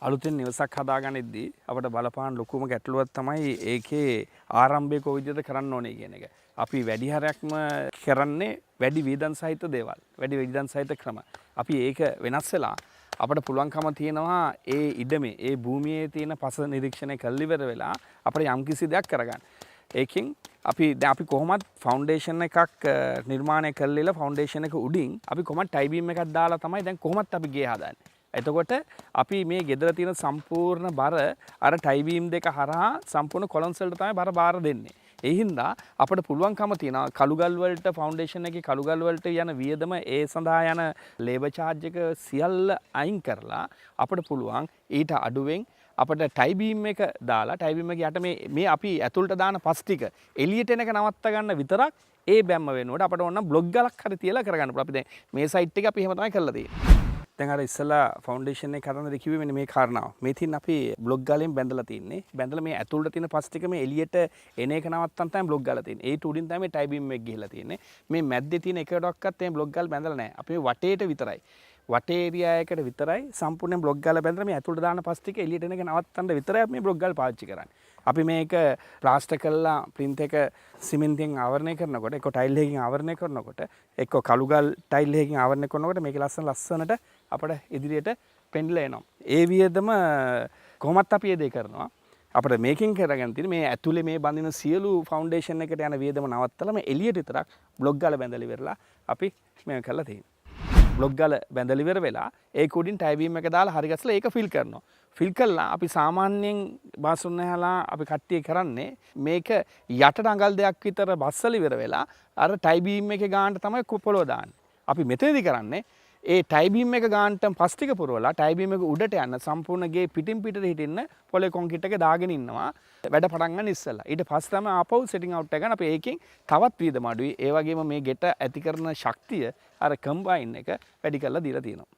අලුතෙන් නිවසක් හදාගනිද්දී අපිට බලපාන ලොකුම ගැටලුවක් තමයි ඒකේ ආරම්භය කොයි විදිහට කරන්න ඕනේ කියන එක. අපි වැඩි හරයක්ම කරන්නේ වැඩි වියදම් සහිත දේවල්. වැඩි වියදම් සහිත ක්‍රම. අපි ඒක වෙනස් වෙලා අපිට පුළුවන්කම තියෙනවා ඒ ඉඩමේ ඒ භූමියේ තියෙන පස නිරීක්ෂණය කළ ඉවර වෙලා අපිට යම්කිසි දෙයක් කරගන්න. ඒකෙන් අපි කොහොමද ෆවුන්ඩේෂන් එකක් නිර්මාණය කළේලා ෆවුන්ඩේෂන් එක උඩින් අපි කොහොමද ටයි බීම් එකක් දාලා තමයි දැන් කොහොමද අපි ගේ හදන්නේ. එතකොට අපි මේ ගෙදර තියෙන සම්පූර්ණ බර අර ටයි බීම් දෙක හරහා සම්පූර්ණ කොලම්ස් වලට තමයි බර බාර දෙන්නේ. ඒ හින්දා අපිට පුළුවන්කම තියෙනවා කළුගල් වලට ෆවුන්ඩේෂන් එකේ කළුගල් වලට යන වියදම ඒ සඳහා යන ලේබර් charge එක සියල්ල අයින් කරලා අපිට පුළුවන් ඊට අඩුවෙන් අපිට ටයි බීම් එක දාලා ටයි බීම් එක යට මේ අපි ඇතුළට දාන පස් ටික එළියට එන එක නවත්ත ගන්න විතරක් ඒ බැම්ම වෙනකොට අපිට ඕන බ්ලොක් ගලක් හරි තියලා කරගන්න පුළුවන්. අපි දැන් මේ සයිට් එක අපි එහෙම තමයි කරලා තියෙන්නේ. දැන් අර ඉස්සලා ෆවුන්ඩේෂන් එක කරනද කිව්වේ මෙන්න මේ කාරණාව. මේ තින් අපි බ්ලොක් ගලෙන් බැඳලා තින්නේ. බැඳලා මේ ඇතුළට තියෙන පස් ටික මේ එළියට එන එක නවත්තන් තමයි බ්ලොක් ගල තියෙන්නේ. ඒ උඩින් තමයි ටයි බීම් එක ගිහිලා තියෙන්නේ. මේ මැද්දේ තියෙන එකටවත් මේ බ්ලොක් ගල් බැඳලා නැහැ. අපි වටේට විතරයි. වටේ ඒරියා එකට විතරයි සම්පූර්ණ බ්ලොක් ගල බැඳලා මේ ඇතුළට දාන පස් ටික එළියට එන එක නවත්තන්න විතරයි අපි මේ බ්ලොක් ගල් පාවිච්චි කරන්නේ. අපි මේක ප්ලාස්ටර් කරලා ප්‍රින්ට් එක සිමෙන්තියෙන් ආවරණය කරනකොට එක්ක ටයිල් එකකින් ආවරණය කරනකොට එක්ක කළුගල් ටයිල් එකකින් ආවරණය කරනකොට මේක ලස්සනට අපිට ඉදිරියට පෙන්ලා එනවා. ඒ වියදම කොහොමත් අපි ඒ දේ කරනවා. අපිට මේකෙන් කරගෙන තියෙන්නේ මේ ඇතුලේ මේ බඳින සියලු ෆවුන්ඩේෂන් එකට යන වියදම නවත්තලා මේ එළියට විතරක් බ්ලොක් ගල බැඳලා ඉවරලා අපි මේක කරලා තියෙනවා. බ්ලොක් ගල බැඳලා ඉවර වෙලා ඒක උඩින් ටයි බීම් එක දාලා හරි ගස්සලා ඒක ෆිල් කරනවා. ෆිල් කළා අපි සාමාන්‍යයෙන් බාස්රුම් නැහලා අපි කට්ටිය කරන්නේ මේක යටට අඟල් දෙකක් විතර බස්සලා ඉවර වෙලා අර ටයි බීම් එකේ ගානට තමයි පොළව දාන්නේ. අපි මෙතනදී කරන්නේ ඒ ටයි බීම් එක ගානට පස් ටික පුරවලා ටයි බීම් එක උඩට යන සම්පූර්ණ ගේ පිටින් පිටට හිටින්න පොලේ කොන්ක්‍රීට් එක දාගෙන ඉන්නවා. වැඩ පටන් ගන්න ඉස්සෙල්ලා. ඊට පස්සේ තමයි ආපහු සෙටින් අවුට් එක ගන්න. අපි ඒකෙන් තවත් වියදම අඩුයි. ඒ වගේම මේ ගෙට ඇති කරන ශක්තිය අර කම්බයින් එක වැඩි කරලා දීලා තියෙනවා.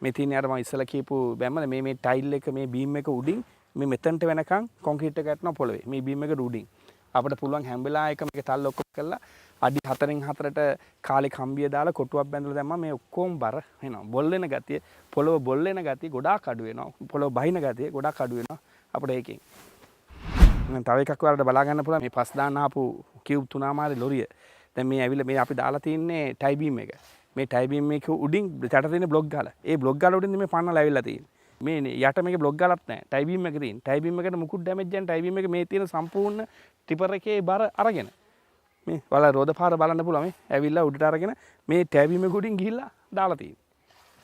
මේ තියෙන්නේ අර මම ඉස්සෙල්ලා කියපු බැම්මනේ මේ ටයිල් එක මේ බීම් එක උඩින් මේ මෙතනට වෙනකන් කොන්ක්‍රීට් එක ගැටෙනවා පොළවේ. මේ බීම් එක උඩින්. අපිට පුළුවන් හැම වෙලාවෙක මේක තල්ල ඔක්කොම කරලා අඩි 4න් 4ට කාලේ කම්බිය දාලා කොටුවක් බැඳලා දැම්මම මේ ඔක්කොම බර වෙනවා. බොල් වෙන ගතිය, පොළව බොල් වෙන ගතිය ගොඩාක් අඩු වෙනවා. පොළව බහින ගතිය ගොඩාක් අඩු වෙනවා අපිට ඒකෙන්. මම තව එකක් වලට බලා ගන්න පුළුවන් මේ පස් දාන්න ආපු කියුබ් තුනමාරි ලොරිය. දැන් මේ ඇවිල්ලා මේ අපි දාලා තින්නේ ටයි බීම් එක. මේ ටයි බීම් එක උඩින් යට තියෙන බ්ලොක් ගාල. ඒ බ්ලොක් ගාල උඩින් මේ පන්නලා ඇවිල්ලා තියෙන්නේ. මේ යට මේකේ බ්ලොක් ගාලක් නැහැ. ටයි බීම් එක තියෙන. ටයි බීම් එකට මුකුත් ඩැමේජ් නැහැ. ටයි බීම් එක මේ තියෙන සම්පූර්ණ ටිපර් එකේ බර අරගෙන. මේ වල රෝද පාර බලන්න පුළුවන් මේ ඇවිල්ලා උඩට අරගෙන මේ ටයි බීම් එක උඩින් ගිහිල්ලා දාලා තියෙන්නේ.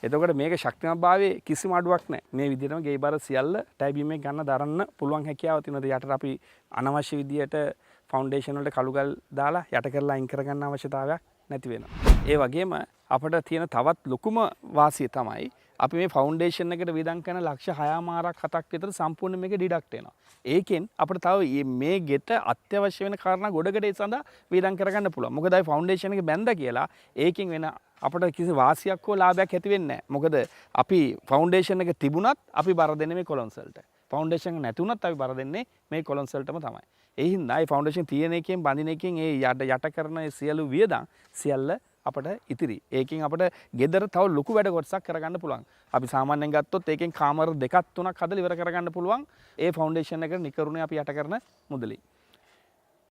එතකොට මේක ශක්තිමත් භාවයේ කිසිම අඩුවක් නැහැ. මේ විදිහටම ගේ බර සියල්ල ටයි බීම් එක ගන්න දරන්න පුළුවන් හැකියාව තියෙනවා. යටට අපි අනවශ්‍ය විදියට ෆවුන්ඩේෂන් වලට කළුගල් දාලා යට කරලා අයින් කරගන්න අවශ්‍යතාවයක් නැති වෙනවා. ඒ වගේම අපිට තියෙන තවත් ලොකුම වාසිය තමයි අපි මේ ෆවුන්ඩේෂන් එකට වියදම් කරන ලක්ෂ 6මාරක් 7ක් විතර සම්පූර්ණ මේක ඩිඩක්ට් වෙනවා. ඒකෙන් අපිට තව මේ ගෙට අත්‍යවශ්‍ය වෙන කාරණා ගොඩකට ඒ සඳහා වියදම් කරගන්න පුළුවන්. මොකද අයි ෆවුන්ඩේෂන් එක බැඳලා කියලා ඒකෙන් වෙන අපිට කිසි වාසියක් හෝ ලාභයක් ඇති වෙන්නේ නැහැ. මොකද අපි ෆවුන්ඩේෂන් එක තිබුණත් අපි බර දෙන්නේ මේ කොලම්ස් වලට. ෆවුන්ඩේෂන් එක නැති වුණත් අපි බර දෙන්නේ මේ කොලම්ස් වලටම තමයි. ඒ හින්දා මේ ෆවුන්ඩේෂන් තියෙන එකෙන් බඳින එකෙන් ඒ යට කරන සියලු වියදම් සියල්ල අපට ඉතිරි. ඒකෙන් අපට ගෙදර තව ලොකු වැඩ කොටසක් කරගන්න පුළුවන්. අපි සාමාන්‍යයෙන් ගත්තොත් ඒකෙන් කාමර දෙකක් තුනක් හදලා ඉවර කරගන්න පුළුවන්. ඒ ෆවුන්ඩේෂන් එක නිකරුණේ අපි යට කරන මුදලින්.